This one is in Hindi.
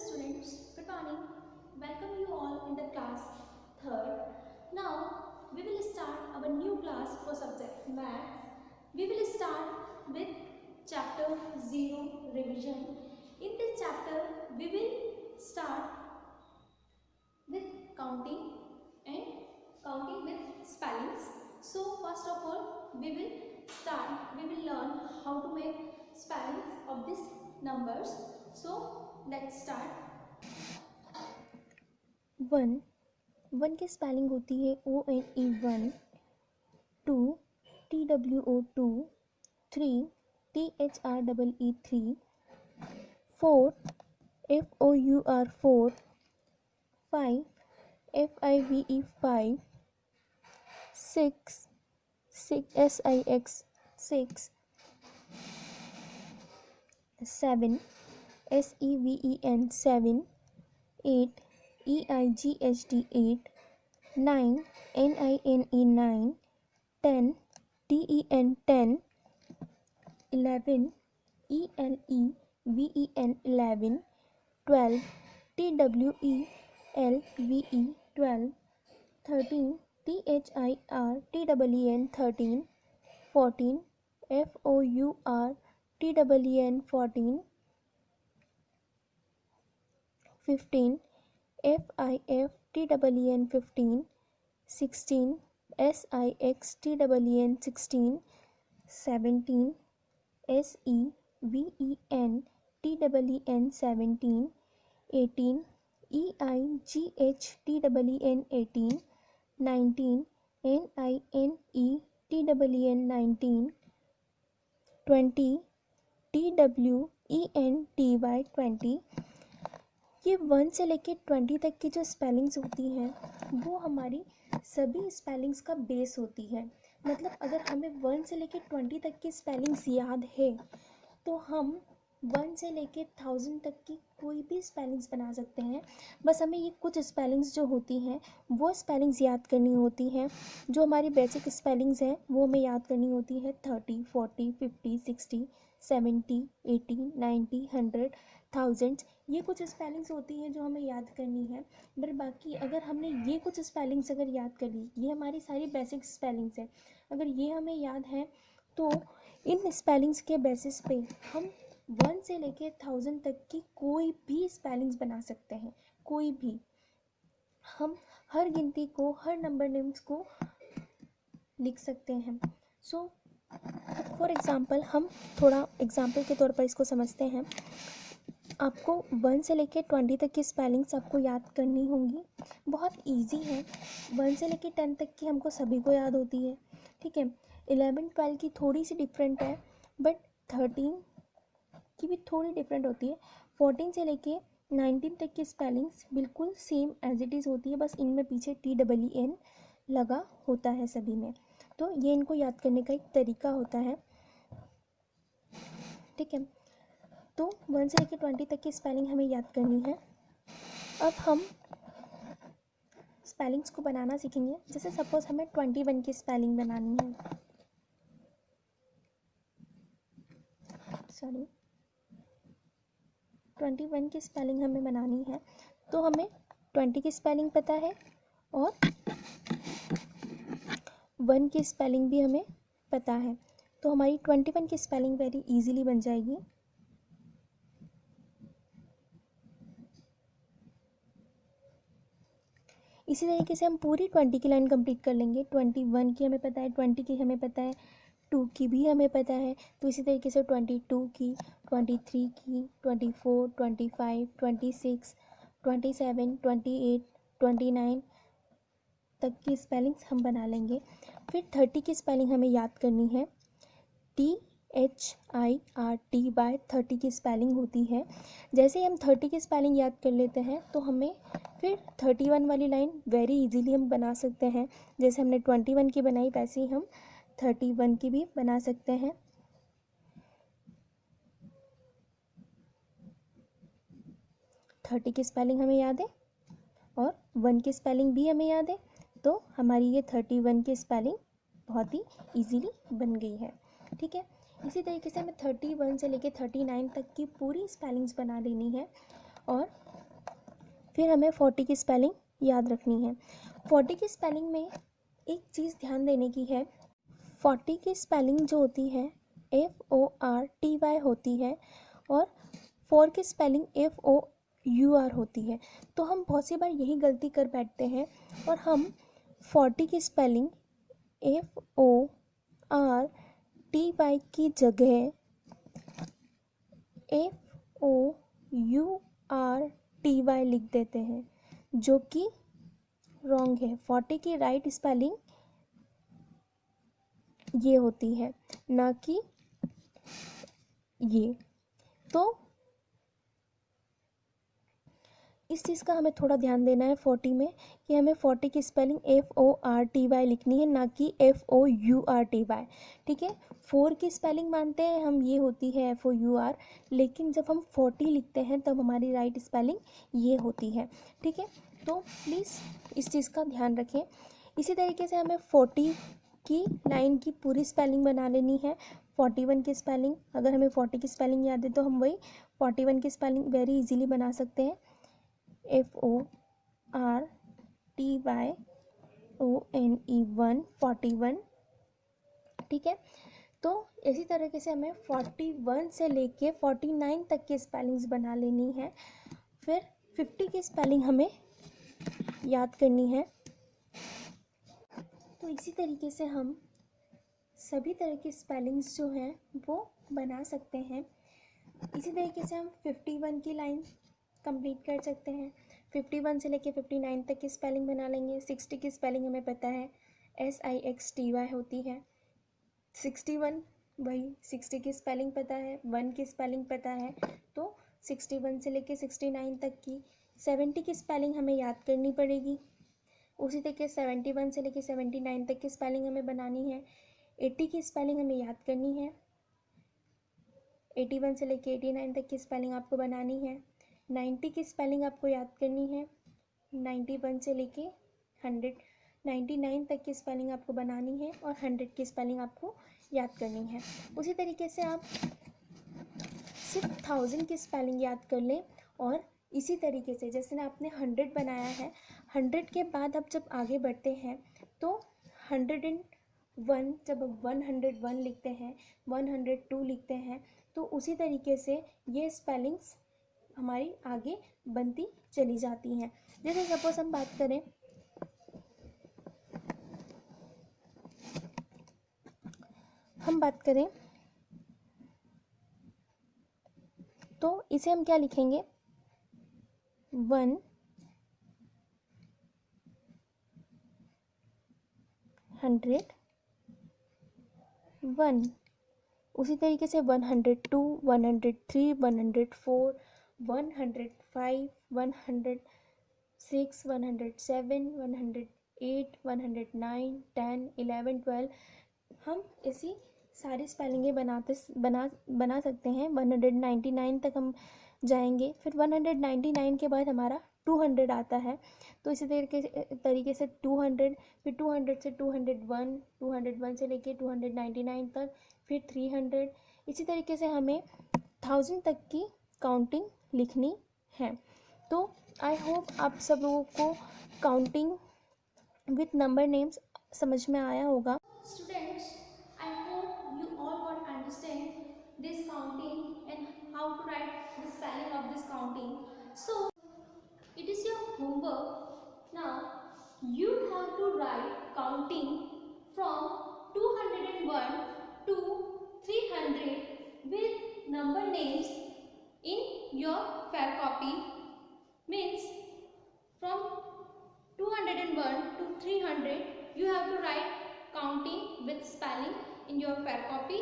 students, good morning. Welcome you all in the class 3rd. Now we will start our new class for subject maths. We will start with chapter 0 revision. In this chapter we will start with counting and counting with spellings. So first of all we will learn how to make spellings of these numbers. So let's start. One one की स्पेलिंग होती है ONE 1, 2 TWO 2, 3 THREE 3, 4 FOUR 4, 5 FIVE 5, 6 SIX 6, 7 SEVEN 7, 8 EIGHT 8, 9 NINE 9, 10 TEN 10, 11 ELEVEN 11, 12 TWELVE 12, 13 THIRTEN 13, 14 FOURTEN 14, 15 FIFTEN 15, 16 SIXTEN 16, 17 SEVENTEN 17, 18 EIGHTEN 18, 19 NINETEN 19, 20 TWENTY 20। ये 1 से लेके 20 तक की जो स्पेलिंग्स होती हैं वो हमारी सभी स्पेलिंग्स का बेस होती है। मतलब अगर हमें 1 से लेके 20 तक की स्पेलिंग्स याद है तो हम 1 से लेके 1000 तक की कोई भी स्पेलिंग्स बना सकते हैं। बस हमें ये कुछ स्पेलिंग्स जो होती हैं वो स्पेलिंग्स याद करनी होती हैं। जो हमारी बेसिक स्पेलिंग्स हैं वो हमें याद करनी होती है 30 40 50 60 70 80 90 100 1000। ये कुछ स्पेलिंग्स होती हैं जो हमें याद करनी है। बट बाकी अगर हमने ये कुछ स्पेलिंग्स अगर याद कर ली, ये हमारी सारी बेसिक स्पेलिंग्स हैं, अगर ये हमें याद है तो इन स्पेलिंग्स के बेसिस पे हम 1 से लेके 1000 तक की कोई भी स्पेलिंग्स बना सकते हैं। कोई भी, हम हर गिनती को, हर नंबर नेम्स को लिख सकते हैं। सो फॉर एग्ज़ाम्पल हम थोड़ा एग्ज़ाम्पल के तौर पर इसको समझते हैं। आपको 1 से लेके 20 तक की स्पेलिंग्स आपको याद करनी होंगी। बहुत इजी है। 1 से लेके 10 तक की हमको सभी को याद होती है, ठीक है। 11 12 की थोड़ी सी डिफरेंट है, बट 13 की भी थोड़ी डिफरेंट होती है। 14 से लेके 19 तक की स्पेलिंग्स बिल्कुल सेम एज इट इज़ होती है, बस इनमें पीछे TEN लगा होता है सभी में। तो ये इनको याद करने का एक तरीका होता है, ठीक है। तो 1 से लेके 20 तक की स्पेलिंग हमें याद करनी है। अब हम स्पेलिंग्स को बनाना सीखेंगे। जैसे सपोज हमें 21 की स्पेलिंग बनानी है, 21 की स्पेलिंग हमें बनानी है। तो हमें 20 की स्पेलिंग पता है और 1 की स्पेलिंग भी हमें पता है। तो हमारी 21 की स्पेलिंग वेरी इजीली बन जाएगी। इसी तरीके से हम पूरी 20 की लाइन कंप्लीट कर लेंगे। 21 की हमें पता है, 20 की हमें पता है, 2 की भी हमें पता है। तो इसी तरीके से 22 की, 23 की, 24 25 26 27 28 29 तक की स्पेलिंग्स हम बना लेंगे। फिर 30 की स्पेलिंग हमें याद करनी है। THIRTY 30 की स्पेलिंग होती है। जैसे ही हम 30 की स्पेलिंग याद कर लेते हैं तो हमें फिर 31 वाली लाइन वेरी इजीली हम बना सकते हैं। जैसे हमने 21 की बनाई वैसे ही हम 31 की भी बना सकते हैं। थर्टी की स्पेलिंग हमें याद है और 1 की स्पेलिंग भी हमें याद है, तो हमारी ये 31 की स्पेलिंग बहुत ही इजीली बन गई है, ठीक है। इसी तरीके से हमें 31 से लेकर 39 तक की पूरी स्पेलिंग्स बना लेनी है। और फिर हमें 40 की स्पेलिंग याद रखनी है। 40 की स्पेलिंग में एक चीज़ ध्यान देने की है, 40 की स्पेलिंग जो होती है FORTY होती है और 4 की स्पेलिंग FOUR होती है। तो हम बहुत सी बार यही गलती कर बैठते हैं और हम 40 की स्पेलिंग FORTY की जगह FOURTY लिख देते हैं, जो कि रॉन्ग है। 40 की राइट स्पेलिंग ये होती है, ना कि ये। तो इस चीज़ का हमें थोड़ा ध्यान देना है 40 में, कि हमें 40 की स्पेलिंग FORTY लिखनी है, ना कि FOURTY। ठीक है, 4 की स्पेलिंग मानते हैं हम, ये होती है FOUR, लेकिन जब हम 40 लिखते हैं तब हमारी राइट स्पेलिंग ये होती है। ठीक है, तो प्लीज़ इस चीज़ का ध्यान रखें। इसी तरीके से हमें 40 की लाइन की पूरी स्पेलिंग बना लेनी है। 41 की स्पेलिंग, अगर हमें 40 की स्पेलिंग याद है तो हम वही 41 की स्पेलिंग वेरी इजीली बना सकते हैं, FORTYONE 41। ठीक है, तो इसी तरीके से हमें 41 से लेके 49 तक की स्पेलिंग्स बना लेनी है। फिर 50 की स्पेलिंग हमें याद करनी है। तो इसी तरीके से हम सभी तरह की स्पेलिंग्स जो हैं वो बना सकते हैं। इसी तरीके से हम 51 की लाइन कंप्लीट कर सकते हैं। 51 से लेके 59 तक की स्पेलिंग बना लेंगे। 60 की स्पेलिंग हमें पता है SIXTY होती है। 61 वही 60 की स्पेलिंग पता है, 1 की स्पेलिंग पता है, तो 61 से लेके 69 तक की। 70 की स्पेलिंग हमें याद करनी पड़ेगी। उसी तरीके 71 से लेके 79 तक की स्पेलिंग हमें बनानी है। 80 की स्पेलिंग हमें याद करनी है। 81 से लेके 89 तक की स्पेलिंग आपको बनानी है। 90 की स्पेलिंग आपको याद करनी है। 91 से लेके 99 तक की स्पेलिंग आपको बनानी है और 100 की स्पेलिंग आपको याद करनी है। उसी तरीके से आप सिर्फ 1000 की स्पेलिंग याद कर लें। और इसी तरीके से जैसे ना आपने 100 बनाया है, 100 के बाद आप जब आगे बढ़ते हैं तो 101, जब आप 101 लिखते हैं, 102 लिखते हैं, तो उसी तरीके से ये स्पेलिंग्स हमारी आगे बनती चली जाती हैं। जैसे सपोज हम बात करें तो इसे हम क्या लिखेंगे, 101। उसी तरीके से 102, 103, 104, 105, 106, 107, 108, 109, 10, 11, 12, हम ऐसी सारी स्पेलिंगें बना सकते हैं। 199 तक हम जाएंगे, फिर 199 के बाद हमारा 200 आता है, तो इसी तरीके से 200, फिर 200 से 201, 201 से लेके 299 तक, फिर 300। इसी तरीके से हमें 1000 तक की काउंटिंग लिखनी है। तो आई होप आप सब लोगों को काउंटिंग विथ नंबर नेम्स समझ में आया होगा। Students, I hope you all got understand this counting and how to write the spelling of this counting. So, it is your homework. Now, you have to write counting from 201 to 300 with number names in your fair copy. Means from 201 to 300 you have to write counting with spelling in your fair copy.